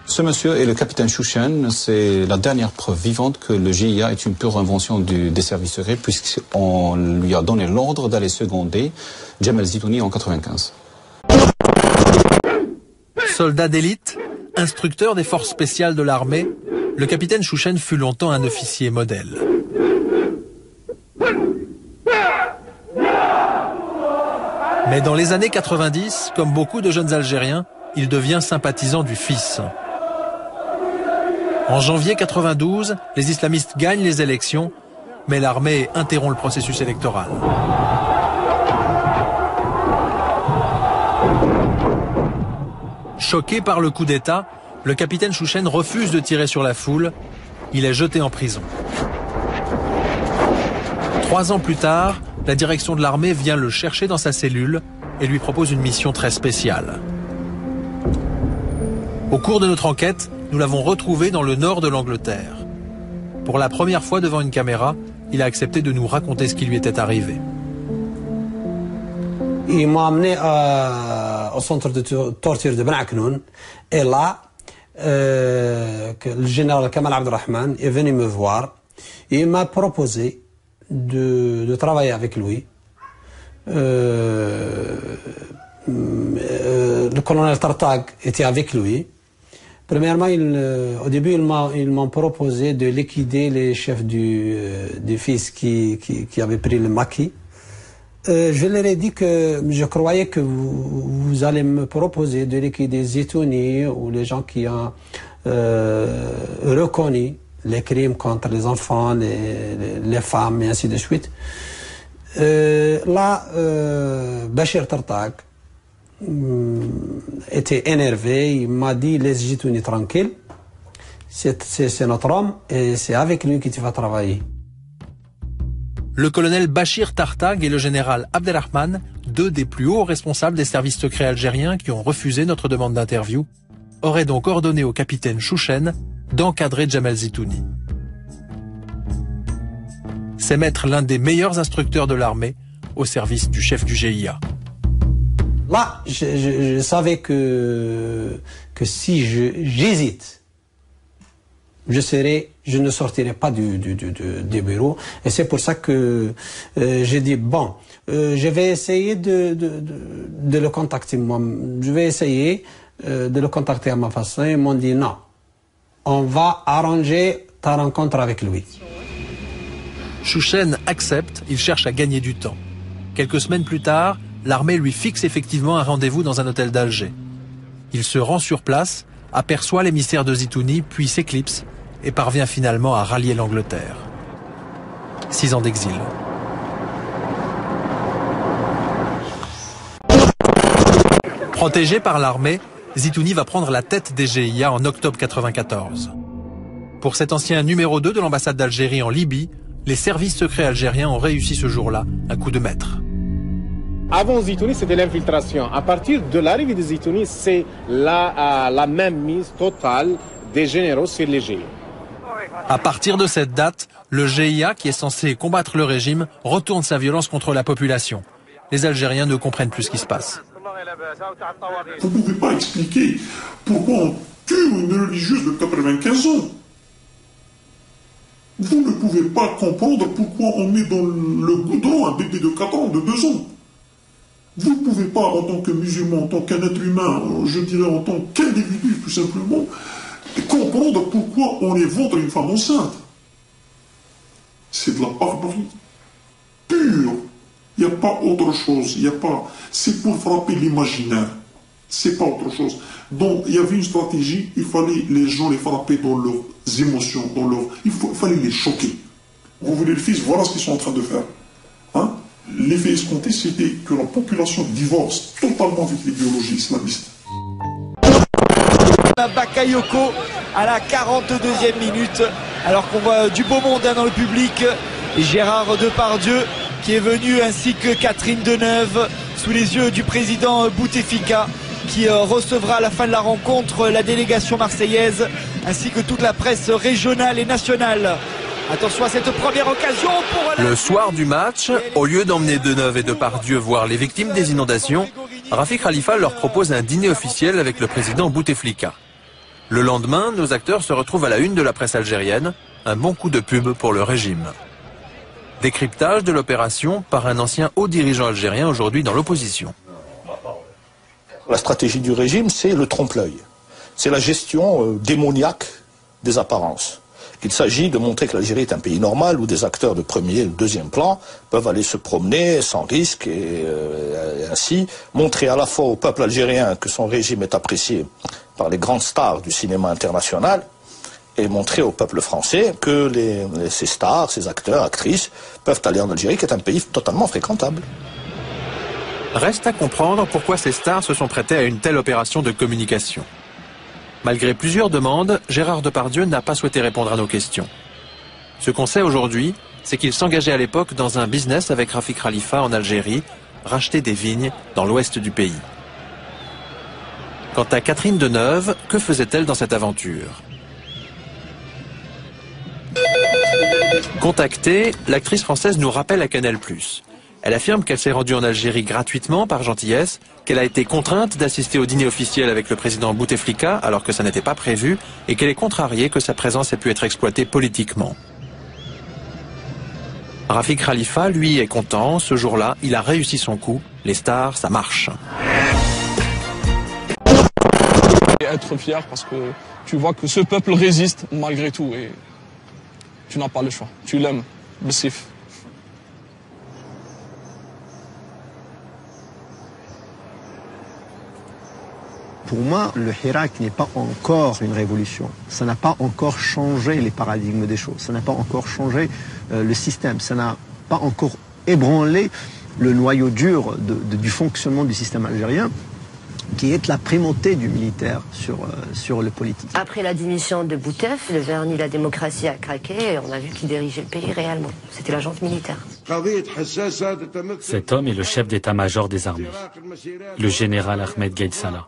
Ce monsieur est le capitaine Chouchen. C'est la dernière preuve vivante que le GIA est une pure invention des services secrets, puisqu'on lui a donné l'ordre d'aller seconder Jamal Zitouni en 95. Soldat d'élite, instructeur des forces spéciales de l'armée, le capitaine Chouchen fut longtemps un officier modèle. Mais dans les années 90, comme beaucoup de jeunes Algériens, il devient sympathisant du fils. En janvier 92, les islamistes gagnent les élections, mais l'armée interrompt le processus électoral. Choqué par le coup d'État, le capitaine Chouchen refuse de tirer sur la foule. Il est jeté en prison. 3 ans plus tard, la direction de l'armée vient le chercher dans sa cellule et lui propose une mission très spéciale. Au cours de notre enquête, nous l'avons retrouvé dans le nord de l'Angleterre. Pour la première fois devant une caméra, il a accepté de nous raconter ce qui lui était arrivé. Il m'a amené au centre de torture de Ben Aknoun. Et là, le général Kamal Abdelrahman est venu me voir. Et il m'a proposé de travailler avec lui. Le colonel Tartag était avec lui. Premièrement, au début, ils m'ont proposé de liquider les chefs du fils qui avaient pris le maquis. Je leur ai dit que je croyais que vous allez me proposer de liquider Zitouni ou les gens qui ont reconnu les crimes contre les enfants, les femmes et ainsi de suite. Là, Bachir Tartag était énervé, il m'a dit laisse Zitouni tranquille, c'est notre homme et c'est avec lui que tu vas travailler. Le colonel Bachir Tartag et le général Abdelrahman, 2 des plus hauts responsables des services secrets algériens qui ont refusé notre demande d'interview, auraient donc ordonné au capitaine Chouchen d'encadrer Jamal Zitouni. C'est mettre l'un des meilleurs instructeurs de l'armée au service du chef du GIA. Là, je savais que si j'hésite, je ne sortirai pas du bureau. Et c'est pour ça que j'ai dit, bon, je vais essayer de le contacter moi. Je vais essayer de le contacter à ma façon. Ils m'ont dit, non, on va arranger ta rencontre avec lui. Chouchen accepte, il cherche à gagner du temps. Quelques semaines plus tard, l'armée lui fixe effectivement un rendez-vous dans un hôtel d'Alger. Il se rend sur place, aperçoit l'émissaire de Zitouni, puis s'éclipse et parvient finalement à rallier l'Angleterre. 6 ans d'exil. Protégé par l'armée, Zitouni va prendre la tête des GIA en octobre 1994. Pour cet ancien numéro 2 de l'ambassade d'Algérie en Libye, les services secrets algériens ont réussi ce jour-là un coup de maître. Avant Zitouni, c'était l'infiltration. À partir de l'arrivée de Zitouni, c'est la même mise totale des généraux sur les GIA. À partir de cette date, le GIA, qui est censé combattre le régime, retourne sa violence contre la population. Les Algériens ne comprennent plus ce qui se passe. Vous ne pouvez pas expliquer pourquoi on tue une religieuse de 95 ans. Vous ne pouvez pas comprendre pourquoi on met dans le goudron un bébé de 4 ans, de 2 ans. Vous ne pouvez pas, en tant que musulman, en tant qu'un être humain, je dirais en tant qu'individu tout simplement, comprendre pourquoi on éventre une femme enceinte. C'est de la barbarie pure. Il n'y a pas autre chose. C'est pour frapper l'imaginaire. C'est pas autre chose. Donc, il y avait une stratégie, il fallait les gens les frapper dans leurs émotions, il fallait les choquer. Vous voulez le fils, voilà ce qu'ils sont en train de faire. Hein? L'effet escompté, c'était que la population divorce totalement avec l'idéologie islamiste. Bakayoko à la 42e minute, alors qu'on voit du beau monde dans le public, et Gérard Depardieu qui est venu, ainsi que Catherine Deneuve, sous les yeux du président Bouteflika, qui recevra à la fin de la rencontre la délégation marseillaise, ainsi que toute la presse régionale et nationale. Attention à cette première occasion pour... Le soir du match, au lieu d'emmener Deneuve et Depardieu voir les victimes des inondations, Rafik Khalifa leur propose un dîner officiel avec le président Bouteflika. Le lendemain, nos acteurs se retrouvent à la une de la presse algérienne, un bon coup de pub pour le régime. Décryptage de l'opération par un ancien haut dirigeant algérien aujourd'hui dans l'opposition. La stratégie du régime, c'est le trompe-l'œil. C'est la gestion démoniaque des apparences. Il s'agit de montrer que l'Algérie est un pays normal où des acteurs de premier ou deuxième plan peuvent aller se promener sans risque et ainsi montrer à la fois au peuple algérien que son régime est apprécié par les grandes stars du cinéma international et montrer au peuple français que ces stars, ces acteurs, actrices peuvent aller en Algérie qui est un pays totalement fréquentable. Reste à comprendre pourquoi ces stars se sont prêtées à une telle opération de communication. Malgré plusieurs demandes, Gérard Depardieu n'a pas souhaité répondre à nos questions. Ce qu'on sait aujourd'hui, c'est qu'il s'engageait à l'époque dans un business avec Rafik Khalifa en Algérie, racheter des vignes dans l'ouest du pays. Quant à Catherine Deneuve, que faisait-elle dans cette aventure? Contactée, l'actrice française nous rappelle à Canal+. Elle affirme qu'elle s'est rendue en Algérie gratuitement par gentillesse, qu'elle a été contrainte d'assister au dîner officiel avec le président Bouteflika alors que ça n'était pas prévu et qu'elle est contrariée que sa présence ait pu être exploitée politiquement. Rafik Khalifa, lui, est content. Ce jour-là, il a réussi son coup. Les stars, ça marche. Et être fier parce que tu vois que ce peuple résiste malgré tout et tu n'as pas le choix. Tu l'aimes, Bessif. Pour moi, le Hirak n'est pas encore une révolution. Ça n'a pas encore changé les paradigmes des choses. Ça n'a pas encore changé le système. Ça n'a pas encore ébranlé le noyau dur du fonctionnement du système algérien, qui est la primauté du militaire sur le politique. Après la démission de Boutef, le vernis de la démocratie a craqué et on a vu qui dirigeait le pays réellement. C'était la junte militaire. Cet homme est le chef d'état-major des armées, le général Ahmed Gaïd Salah.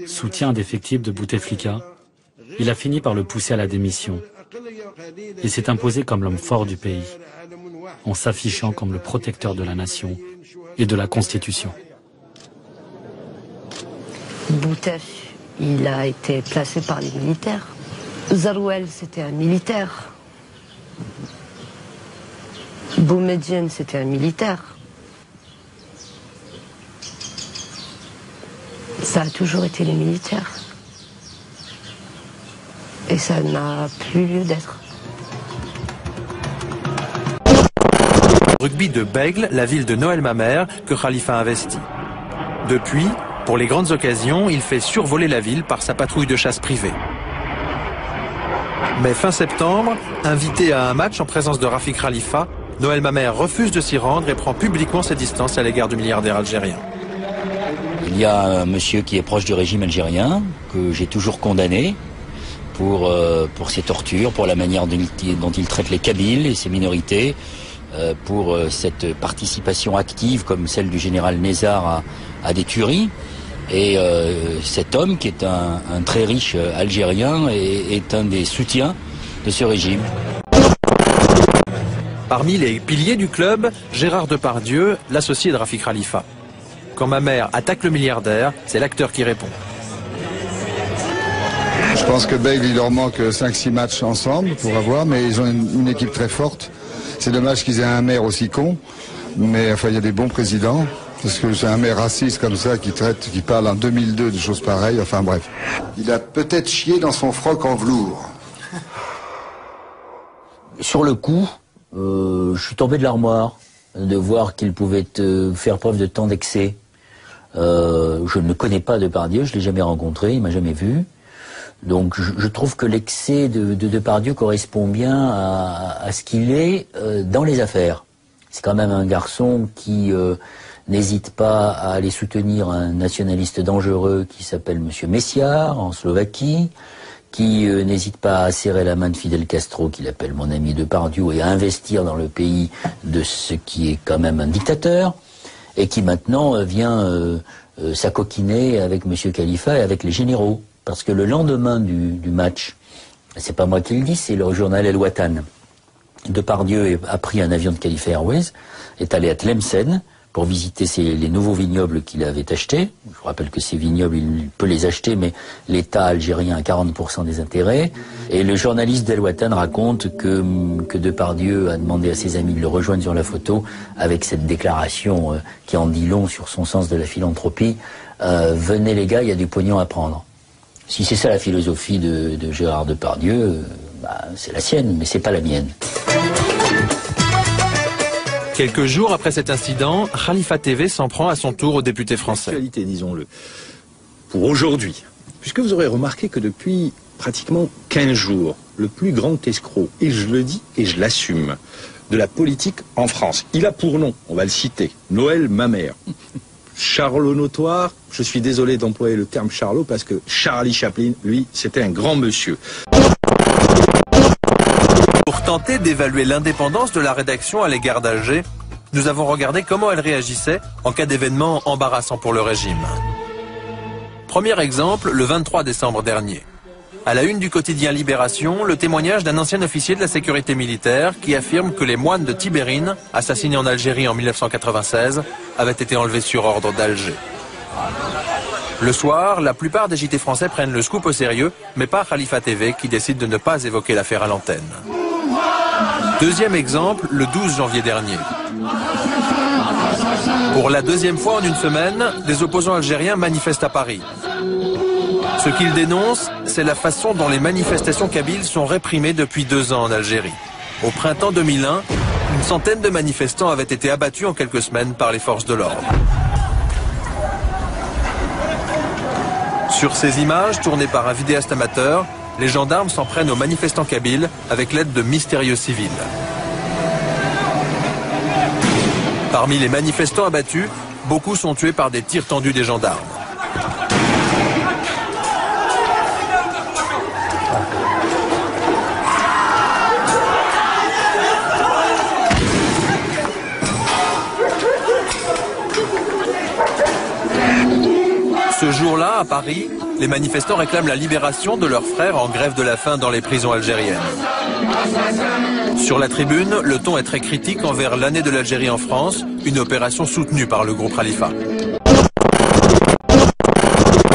Soutien indéfectible de Bouteflika, il a fini par le pousser à la démission et s'est imposé comme l'homme fort du pays, en s'affichant comme le protecteur de la nation et de la Constitution. Boutef, il a été placé par les militaires. Zarouel, c'était un militaire. Boumediene, c'était un militaire. Ça a toujours été les militaires. Et ça n'a plus lieu d'être. Rugby de Bègle, la ville de Noël Mamère, que Khalifa investit. Depuis, pour les grandes occasions, il fait survoler la ville par sa patrouille de chasse privée. Mais fin septembre, invité à un match en présence de Rafik Khalifa, Noël Mamère refuse de s'y rendre et prend publiquement ses distances à l'égard du milliardaire algérien. Il y a un monsieur qui est proche du régime algérien, que j'ai toujours condamné pour ses tortures, pour la manière dont il traite les Kabyles et ses minorités, pour cette participation active comme celle du général Nézar à des tueries. Et cet homme, qui est un très riche Algérien, est un des soutiens de ce régime. Parmi les piliers du club, Gérard Depardieu, l'associé de Rafik Khalifa. Quand Mamère attaque le milliardaire, c'est l'acteur qui répond. Je pense que Bègle, il leur manque 5-6 matchs ensemble pour avoir, mais ils ont une équipe très forte. C'est dommage qu'ils aient un maire aussi con, mais enfin il y a des bons présidents. Parce que c'est un maire raciste comme ça qui parle en 2002 de choses pareilles, enfin bref. Il a peut-être chié dans son froc en velours. Sur le coup, je suis tombé de l'armoire de voir qu'il pouvait faire preuve de tant d'excès. Je ne connais pas Depardieu, je ne l'ai jamais rencontré, il ne m'a jamais vu. Donc je trouve que l'excès de Depardieu correspond bien à ce qu'il est dans les affaires. C'est quand même un garçon qui n'hésite pas à aller soutenir un nationaliste dangereux qui s'appelle Monsieur Messiar en Slovaquie, qui n'hésite pas à serrer la main de Fidel Castro, qu'il appelle mon ami Depardieu, et à investir dans le pays de ce qui est quand même un dictateur, et qui maintenant vient s'acoquiner avec Monsieur Khalifa et avec les généraux. Parce que le lendemain du match, c'est pas moi qui le dis, c'est le journal El Watan, Depardieu a pris un avion de Khalifa Airways, est allé à Tlemcen, pour visiter les nouveaux vignobles qu'il avait achetés. Je vous rappelle que ces vignobles, il peut les acheter, mais l'État algérien a 40% des intérêts. Et le journaliste d'El Watan raconte que Depardieu a demandé à ses amis de le rejoindre sur la photo avec cette déclaration qui en dit long sur son sens de la philanthropie. Venez les gars, il y a du pognon à prendre. Si c'est ça la philosophie de Gérard Depardieu, c'est la sienne, mais c'est pas la mienne. Quelques jours après cet incident, Khalifa TV s'en prend à son tour aux députés français. Actualité, disons-le, pour aujourd'hui, puisque vous aurez remarqué que depuis pratiquement 15 jours, le plus grand escroc, et je le dis et je l'assume, de la politique en France, il a pour nom, on va le citer, Noël Mamère. Charlot notoire, je suis désolé d'employer le terme Charlot parce que Charlie Chaplin, lui, c'était un grand monsieur. Pour tenter d'évaluer l'indépendance de la rédaction à l'égard d'Alger, nous avons regardé comment elle réagissait en cas d'événement embarrassant pour le régime. Premier exemple, le 23 décembre dernier. À la une du quotidien Libération, le témoignage d'un ancien officier de la sécurité militaire qui affirme que les moines de Tibérine, assassinés en Algérie en 1996, avaient été enlevés sur ordre d'Alger. Le soir, la plupart des JT français prennent le scoop au sérieux, mais pas Khalifa TV qui décide de ne pas évoquer l'affaire à l'antenne. Deuxième exemple, le 12 janvier dernier. Pour la deuxième fois en une semaine, des opposants algériens manifestent à Paris. Ce qu'ils dénoncent, c'est la façon dont les manifestations kabyles sont réprimées depuis 2 ans en Algérie. Au printemps 2001, une centaine de manifestants avaient été abattus en quelques semaines par les forces de l'ordre. Sur ces images, tournées par un vidéaste amateur, les gendarmes s'en prennent aux manifestants kabyles avec l'aide de mystérieux civils. Parmi les manifestants abattus, beaucoup sont tués par des tirs tendus des gendarmes. Ce jour-là, à Paris, les manifestants réclament la libération de leurs frères en grève de la faim dans les prisons algériennes. Sur la tribune, le ton est très critique envers l'année de l'Algérie en France, une opération soutenue par le groupe Khalifa.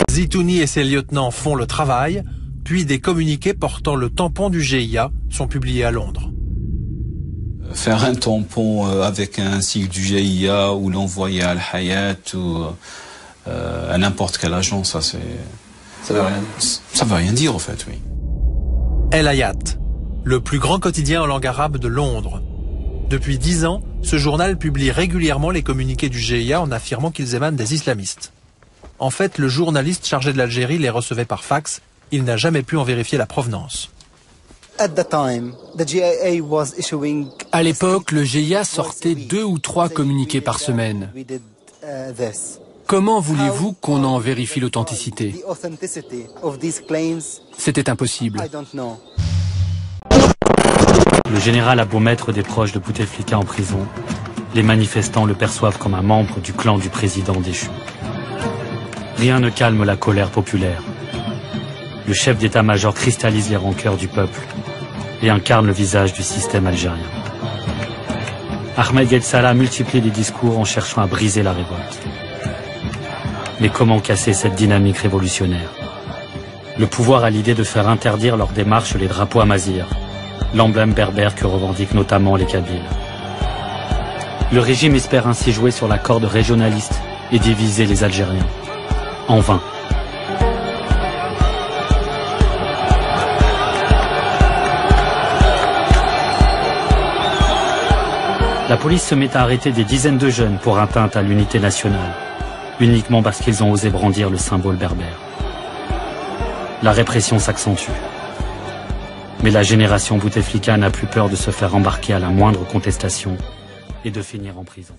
Zitouni et ses lieutenants font le travail, puis des communiqués portant le tampon du GIA sont publiés à Londres. Faire un tampon avec un sigle du GIA ou l'envoyer à Al-Hayat ou à n'importe quelle agence, ça veut rien dire en fait, oui. El Hayat, le plus grand quotidien en langue arabe de Londres. Depuis 10 ans, ce journal publie régulièrement les communiqués du GIA en affirmant qu'ils émanent des islamistes. En fait, le journaliste chargé de l'Algérie les recevait par fax. Il n'a jamais pu en vérifier la provenance. À l'époque, le GIA sortait 2 ou 3 communiqués par semaine. Comment voulez-vous qu'on en vérifie l'authenticité? C'était impossible. Le général a beau mettre des proches de Bouteflika en prison, les manifestants le perçoivent comme un membre du clan du président déchu. Rien ne calme la colère populaire. Le chef d'état-major cristallise les rancœurs du peuple et incarne le visage du système algérien. Ahmed Gaïd Salah multiplie les discours en cherchant à briser la révolte. Mais comment casser cette dynamique révolutionnaire? Le pouvoir a l'idée de faire interdire leurs démarches les drapeaux amazirs, l'emblème berbère que revendiquent notamment les Kabyles. Le régime espère ainsi jouer sur la corde régionaliste et diviser les Algériens. En vain. La police se met à arrêter des dizaines de jeunes pour atteinte à l'unité nationale, uniquement parce qu'ils ont osé brandir le symbole berbère. La répression s'accentue. Mais la génération Bouteflika n'a plus peur de se faire embarquer à la moindre contestation et de finir en prison.